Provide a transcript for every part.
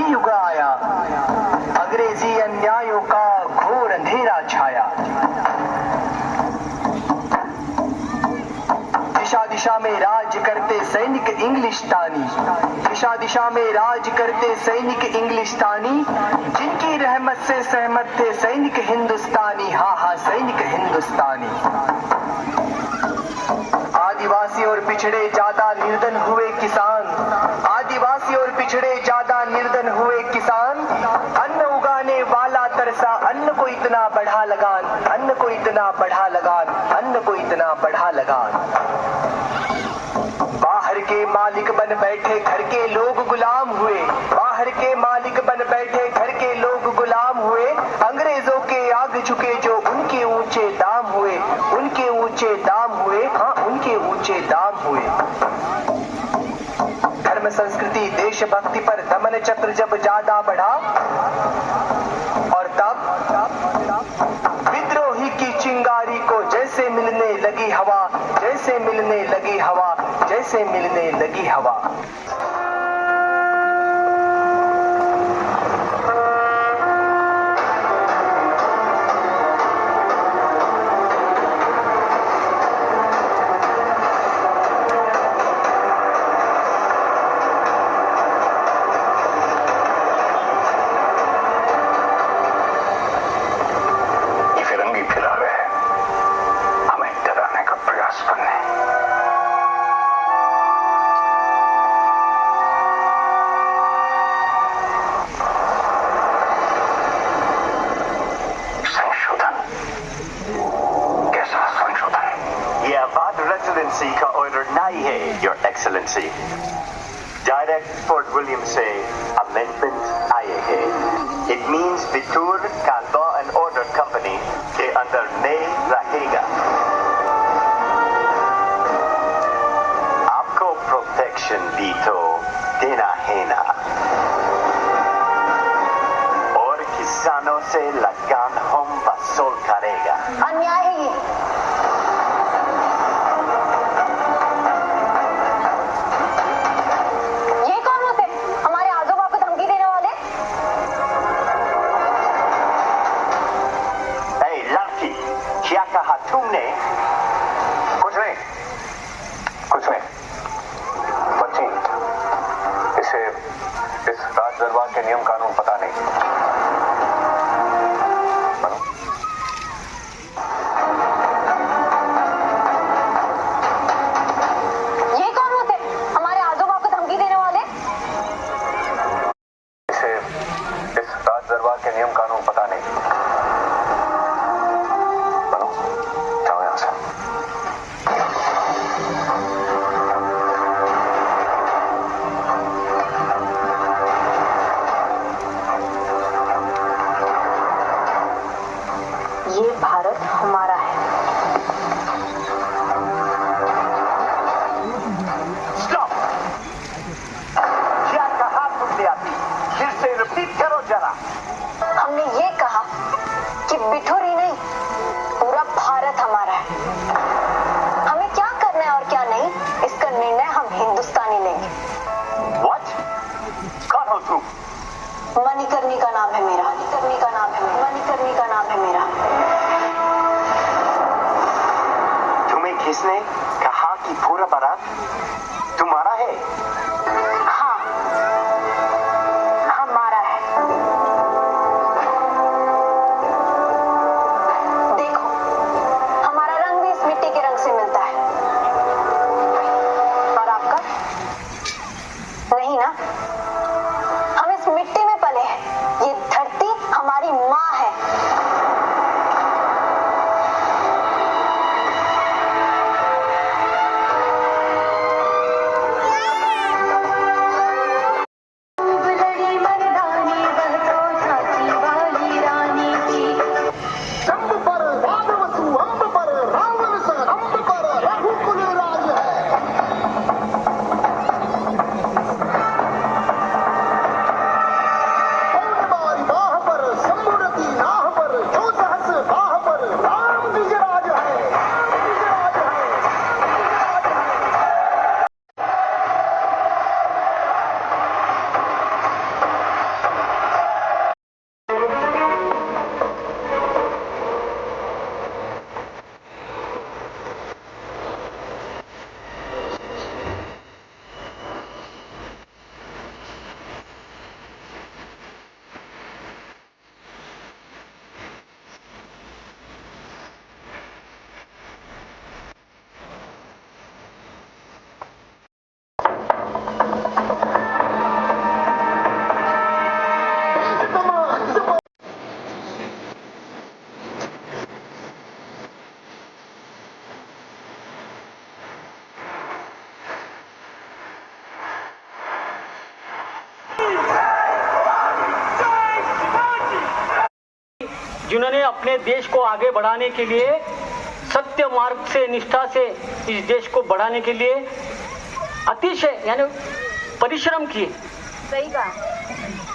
युग आया, अंग्रेजी अन्यायों का घोर अंधेरा छाया। दिशा दिशा में राज करते सैनिक इंग्लिशतानी, दिशा दिशा में राज करते सैनिक इंग्लिशतानी, जिनकी रहमत से सहमत थे सैनिक हिंदुस्तानी, हाँ हाँ सैनिक हिंदुस्तानी। आदिवासी और पिछड़े ज्यादा निर्धन हुए किसान, आदिवासी और पिछड़े ज्यादा निर्धन हुए किसान, अन्न उगाने वाला तरसा अन्न को इतना बढ़ा लगान, अन्न को इतना बढ़ा लगान, अन्न को इतना बढ़ा लगान। बाहर के मालिक बन बैठे घर के लोग गुलाम हुए, बाहर के मालिक बन बैठे घर के लोग गुलाम हुए, अंग्रेजों के आग झुके जो उनके ऊंचे दाम हुए, उनके ऊंचे दाम हुए, हाँ उनके ऊंचे दाम हुए। धर्म संस्कृति देशभक्ति पर दमन चक्र जब ज्यादा बढ़ा, और तब विद्रोही की चिंगारी को जैसे मिलने लगी हवा, जैसे मिलने लगी हवा, जैसे मिलने लगी हवा। का ऑर्डर नहीं है, your excellency. Direct fort William से अमेंडमेंट आए हैं। इट मीन्स बितूर का लॉ एंड ऑर्डर कंपनी के अंदर नहीं रहेगा। आपको प्रोटेक्शन भी तो देना है ना, और किसानों से लगान हम वसूल करेगा। अन्याय है ये। तुमने कुछ नहीं, कुछ नहीं बच्ची, इसे इस राज दरबार के नियम कानून पता नहीं। ये कौन होते हमारे आजोबाप को धमकी देने वाले? इसे इस राज दरबार के नियम कानून पता नहीं। ये भारत हमारा है। स्टॉप! क्या कहा तुमने अभी? फिर से रिपीट करो जरा। हमने ये कहा कि बिठूरी नहीं, पूरा भारत हमारा है। हमें क्या करना है और क्या नहीं, इसका निर्णय हम हिंदुस्तानी लेंगे। What? कौन हो तुम? मणिकर्णी का नाम है मेरा, मणिकर्णी का नाम है मेरा, मणिकर्णी का नाम है मेरा। तुम्हें किसने कहा कि पूरा भारत तुम्हारा है? हाँ, हमारा है। देखो, हमारा रंग भी इस मिट्टी के रंग से मिलता है। और आपका? नहीं ना? हम इस मिट्टी में पले हैं। ये धरती हमारी माँ है। अपने देश को आगे बढ़ाने के लिए, सत्य मार्ग से, निष्ठा से इस देश को बढ़ाने के लिए अतिशय यानी परिश्रम किए। सही कहा।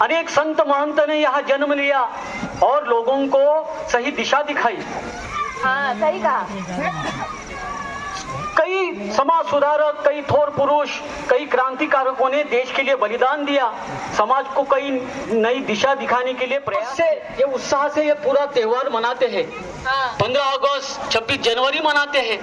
अनेक संत महंत ने यहाँ जन्म लिया और लोगों को सही दिशा दिखाई। हाँ सही कहा। कई समाज सुधारक, कई थोर पुरुष, कई क्रांतिकारकों ने देश के लिए बलिदान दिया, समाज को कई नई दिशा दिखाने के लिए प्रयास से, ये उत्साह से ये पूरा त्योहार मनाते हैं। 15 अगस्त, 26 जनवरी मनाते हैं,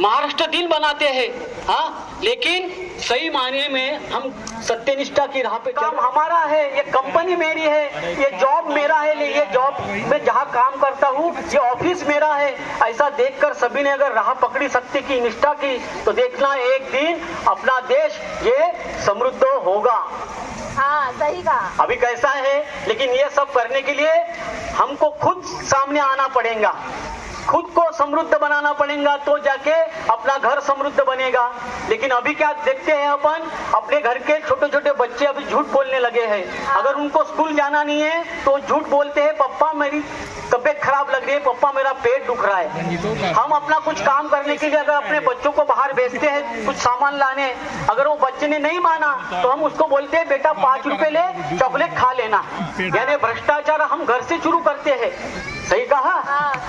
महाराष्ट्र दिन बनाते हैं। हाँ, लेकिन सही मायने में हम सत्यनिष्ठा की राह पे, काम हमारा है, ये कंपनी मेरी है, ये जॉब मेरा है, ये जॉब में जहाँ काम करता हूँ, ये ऑफिस मेरा है, ऐसा देखकर सभी ने अगर राह पकड़ी सत्य की, निष्ठा की, तो देखना एक दिन अपना देश ये समृद्ध होगा। हाँ सही कहा। अभी कैसा है, लेकिन ये सब करने के लिए हमको खुद सामने आना पड़ेगा, खुद को समृद्ध बनाना पड़ेगा, तो जाके अपना घर समृद्ध बनेगा। लेकिन अभी क्या देखते हैं अपन, अपने घर के छोटे छोटे बच्चे अभी झूठ बोलने लगे हैं। अगर उनको स्कूल जाना नहीं है तो झूठ बोलते हैं, पप्पा मेरी तबीयत खराब लग रही है, पप्पा मेरा पेट दुख रहा है। हम अपना कुछ काम करने के लिए अगर अपने बच्चों को बाहर भेजते हैं कुछ सामान लाने, अगर वो बच्चे ने नहीं माना तो हम उसको बोलते हैं बेटा 5 रुपए ले, चॉकलेट खा लेना। यानी भ्रष्टाचार हम घर से शुरू करते हैं। सही कहा।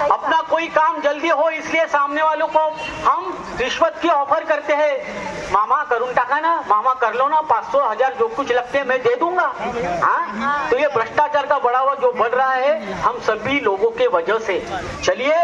अपना कोई काम जल्दी हो इसलिए सामने वालों को हम रिश्वत की ऑफर करते हैं, मामा करून टाका ना, मामा कर लो ना, 500 1000 जो कुछ लगते हैं मैं दे दूंगा। हाँ, तो ये भ्रष्टाचार का बढ़ावा जो बढ़ रहा है हम सभी लोगों के वजह से। चलिए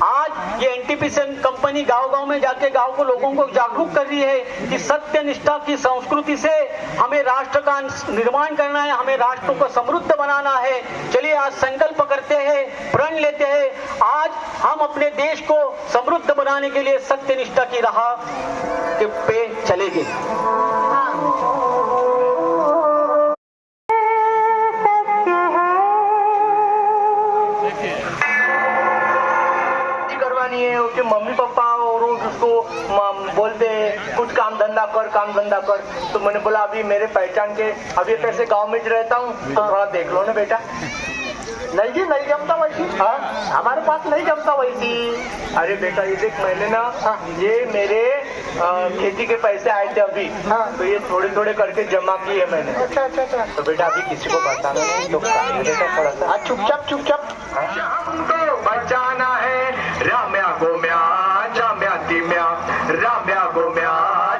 आज ये एनटीपीसी कंपनी गांव-गांव में जाके गांव को लोगों को जागरूक कर रही है कि सत्य निष्ठा की संस्कृति से हमें राष्ट्र का निर्माण करना है, हमें राष्ट्र को समृद्ध बनाना है। चलिए आज संकल्प करते हैं, प्रण लेते हैं, आज हम अपने देश को समृद्ध बनाने के लिए सत्य निष्ठा की राह पे चलेंगे। करवानी है उसके मम्मी पापा और उसको बोलते हैं कुछ काम धंधा कर। तो मैंने बोला अभी मेरे पहचान के, अभी कैसे गांव में रहता हूँ तो थोड़ा देख लो ना बेटा। नहीं जी नहीं जमता वैसी। हाँ हमारे पास नहीं जमता वैसी। अरे बेटा ये देख मैंने ना, ये मेरे खेती के पैसे आए थे अभी। हाँ तो ये थोड़े थोड़े करके जमा किए मैंने। अच्छा। तो बेटा अभी किसी को बताना नहीं तो थोड़ा सा चुपचाप। हमको बचाना है राम्या गोम्या जाम्या तिम्या, राम्या गोम्या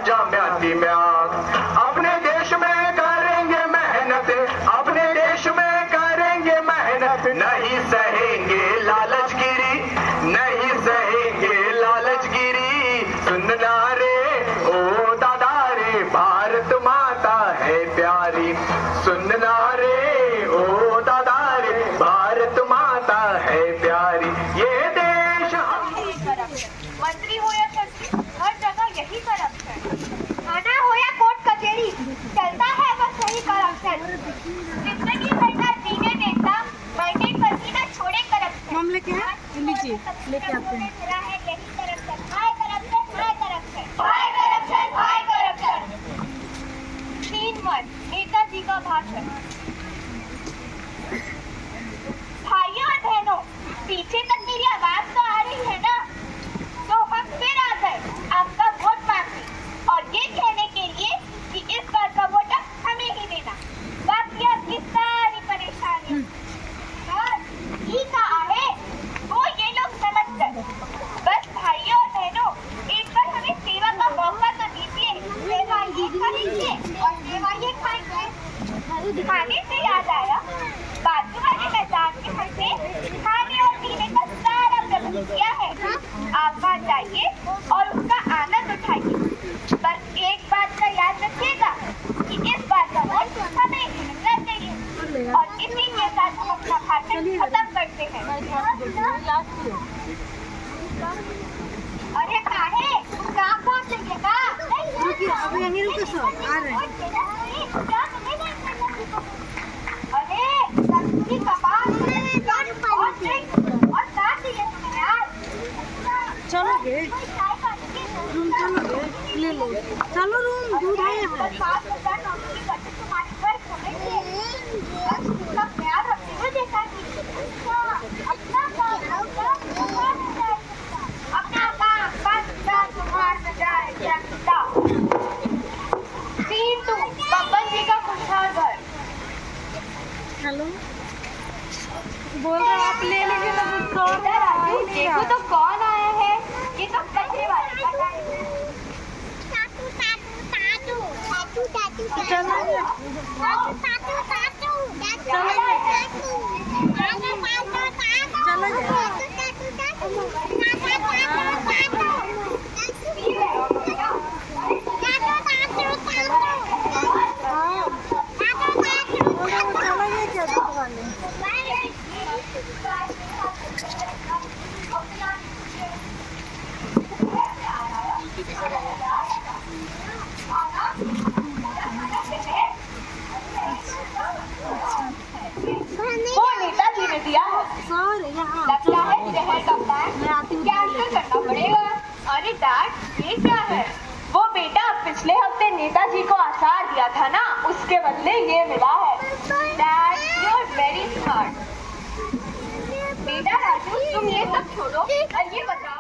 जाम्या तिम्या। अपने देश में करेंगे मेहनत, अपने देश में करेंगे मेहनत, नहीं सहेंगे लालचगिरी, नहीं सहेंगे लालचगिरी। सुनना रे ओ दादा रे भारत माता है प्यारी, सुनना रे ओ दादा रे भारत माता है प्यारी। ये देश मंत्री हो या मंत्री, हर जगह यही करप्शन। थाना हो या कोर्ट कचहरी, चलता है बस यही करप्शन। जिंदगी भर जीने देता, बैठे पसीना छोड़े करप्शन। मामले क्या है? लीजिए लेके आते हैं। यही करप्शन, हाय करप्शन, हाय करप्शन, हाय करप्शन, हाय करप्शन। 3 वर्ड नेताजी का भाषण। भाइयों और बहनों, पीछे तक मेरी आवाज तो आ रही है ना? तो हम फिर आ गए आपका वोट मांगने और ये कहने के लिए कि इस बार का वोट हमें ही देना। बाकी आपकी सारी परेशानी ही का है वो ये लोग समझ गए। बस भाइयों और बहनों, एक बार हमें सेवा का मौका तो दीजिए। सेवा ये करेंगे और सेवा ये खाएंगे। खाने से याद आया, बाजू वाले मैदान में हमने खाने और पीने का सारा प्रबंध किया है। आप वहाँ जाइए और उसका आनंद उठाइए। बस एक बात का याद रखिएगा कि इस बार का वोट हमें ही मिलना चाहिए। और इसी के साथ हम अपना भाषण खत्म करते हैं। अरे काहे काम पहुँच जाइएगा। अभी यहीं रुको सर, आ रहे हैं। अरे तंदूरी कबाब और साथ ही यार चलोगे रूम, चलोगे ले लो, चलो रूम, दूध है यहाँ। 5,000 नौकरी करते तुम्हारी पर समझिए। प्यार रखते हुए देखा तो कौन आया है? ये तो कचरे वाले का टाइम है। वो नेताजी ने दिया है। लगता है शहर का प्लान कैंसिल करना पड़ेगा। अरे डैड, ये क्या है? वो बेटा पिछले हफ्ते नेताजी को आसार दिया था ना, उसके बदले ये मिला है। Dad, you are very smart. बेटा राजू, तुम ये सब छोड़ो और ये बताओ